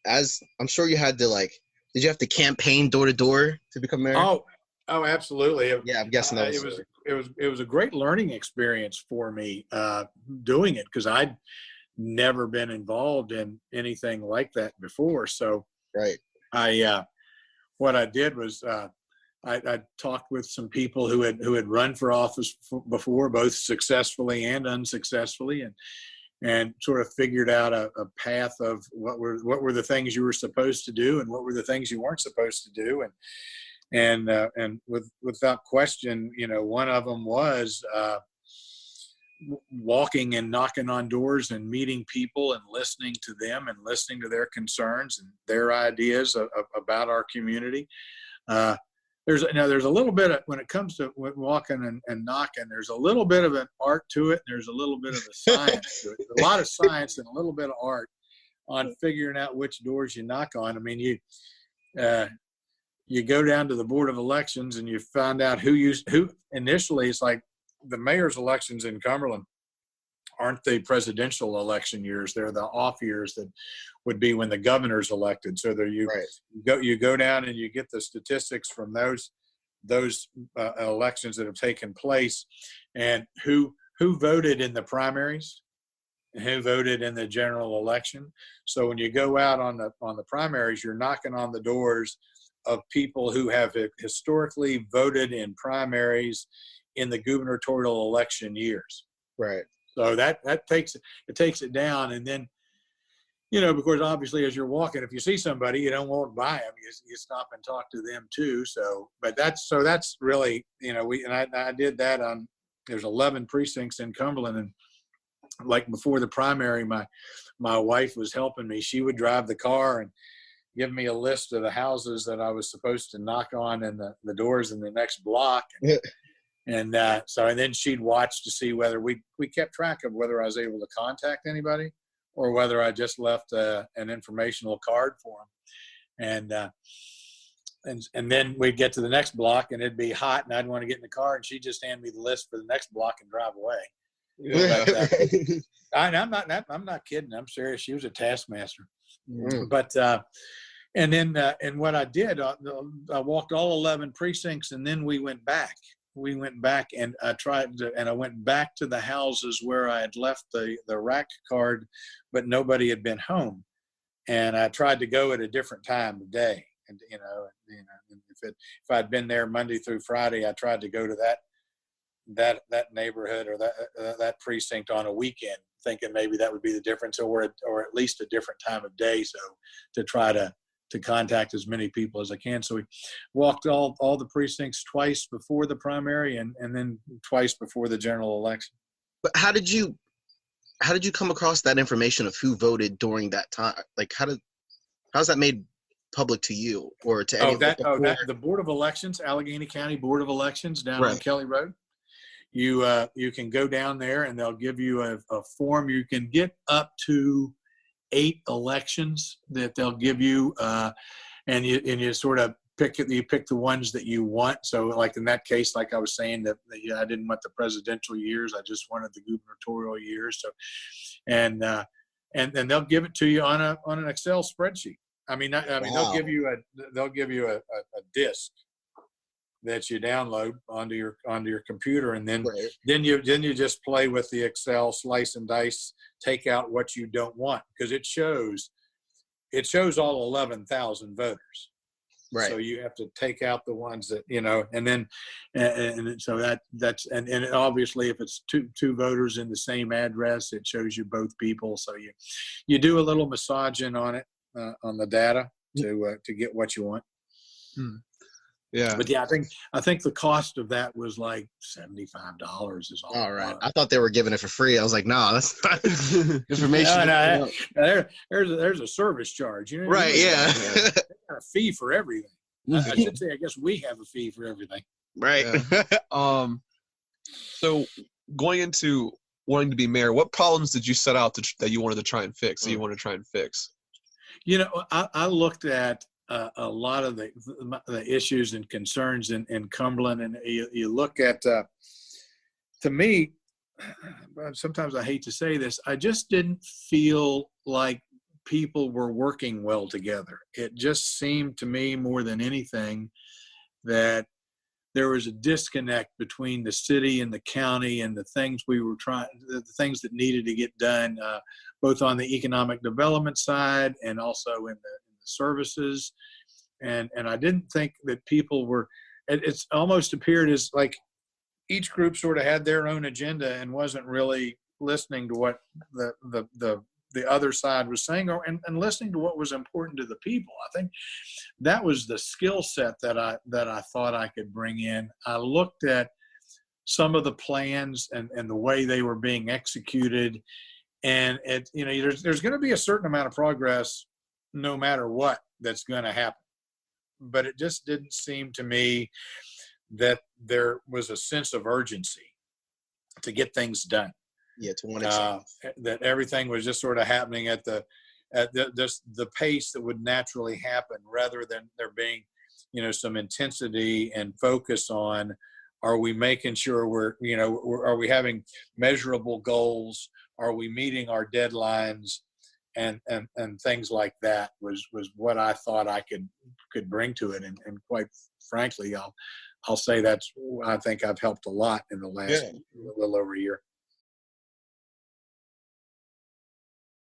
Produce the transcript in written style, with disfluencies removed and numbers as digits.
as I'm sure you had to did you have to campaign door to door to become mayor? Oh, absolutely. Yeah, I'm guessing that it was a great learning experience for me doing it, because I'd never been involved in anything like that before. So right. What I did was I talked with some people who had run for office before, both successfully and unsuccessfully, and sort of figured out a path of what were the things you were supposed to do and what were the things you weren't supposed to do. And without question, one of them was walking and knocking on doors and meeting people and listening to them and listening to their concerns and their ideas about our community. There's a little bit of, when it comes to walking and knocking, there's a little bit of an art to it. There's a little bit of a science to it. A lot of science and a little bit of art on figuring out which doors you knock on. I mean, you go down to the Board of Elections and you find out who initially. It's like the mayor's elections in Cumberland aren't the presidential election years. They're the off years that would be when the governor's elected. So there you go down and you get the statistics from those elections that have taken place, and who voted in the primaries and who voted in the general election. So when you go out on the primaries, you're knocking on the doors of people who have historically voted in primaries in the gubernatorial election years. Right. So that takes it down. And then, because obviously as you're walking, if you see somebody, you don't walk by them, you stop and talk to them too. So, but that's really, I did that there's 11 precincts in Cumberland, and like before the primary, my wife was helping me. She would drive the car and give me a list of the houses that I was supposed to knock on and the doors in the next block. And then she'd watch to see whether we kept track of whether I was able to contact anybody or whether I just left an informational card for them. And then we'd get to the next block and it'd be hot and I'd want to get in the car and she'd just hand me the list for the next block and drive away. Yeah. But, I'm not kidding. I'm serious. She was a taskmaster. But and what I did, I walked all 11 precincts, and then we went back. And I went back to the houses where I had left the rack card, but nobody had been home. And I tried to go at a different time of day. And if I'd been there Monday through Friday, I tried to go to that neighborhood or that precinct on a weekend, thinking maybe that would be the difference, or at least a different time of day. So to try to contact as many people as I can. So we walked all the precincts twice before the primary and then twice before the general election. But how did you come across that information of who voted during that time? Like how's that made public to you or to anyone? The Board of Elections, Allegheny County Board of Elections down on Kelly Road. You can go down there and they'll give you a form. You can get up to 8 elections that they'll give you, and you sort of pick the ones that you want. So like in that case, like I was saying, that I didn't want the presidential years, I just wanted the gubernatorial years. So and they'll give it to you on an Excel spreadsheet. I mean they'll give you a disc that you download onto your computer, and then you just play with the Excel, slice and dice, take out what you don't want, because it shows all 11,000 voters. Right. So you have to take out the ones that, and then and so that's obviously if it's two voters in the same address, it shows you both people. So you do a little massaging on it on the data to get what you want. Yeah. But yeah, I think the cost of that was like $75 is all. All right. I thought they were giving it for free. I was like, no, that's not information. There's a service charge. Right. Yeah. They got a fee for everything. I should say, I guess we have a fee for everything. Right. Yeah. So going into wanting to be mayor, what problems did you set out that you wanted to try and fix? That you want to try and fix? I looked at a lot of the issues and concerns in Cumberland, and you look at, to me, sometimes I hate to say this, I just didn't feel like people were working well together. It just seemed to me more than anything that there was a disconnect between the city and the county and the things we were trying, the things that needed to get done, both on the economic development side and also in the services. And I didn't think that people were, it's almost appeared as like each group sort of had their own agenda and wasn't really listening to what the other side was saying, and listening to what was important to the people. I think that was the skill set that I thought I could bring in. I looked at some of the plans and the way they were being executed, and there's going to be a certain amount of progress no matter what that's going to happen. But it just didn't seem to me that there was a sense of urgency to get things done. Yeah, to one extent. That everything was just sort of happening at the pace that would naturally happen, rather than there being, some intensity and focus on, are we making sure are we having measurable goals? Are we meeting our deadlines? And things like that was what I thought I could bring to it. And quite frankly, I'll say I think I've helped a lot in the last little over a year.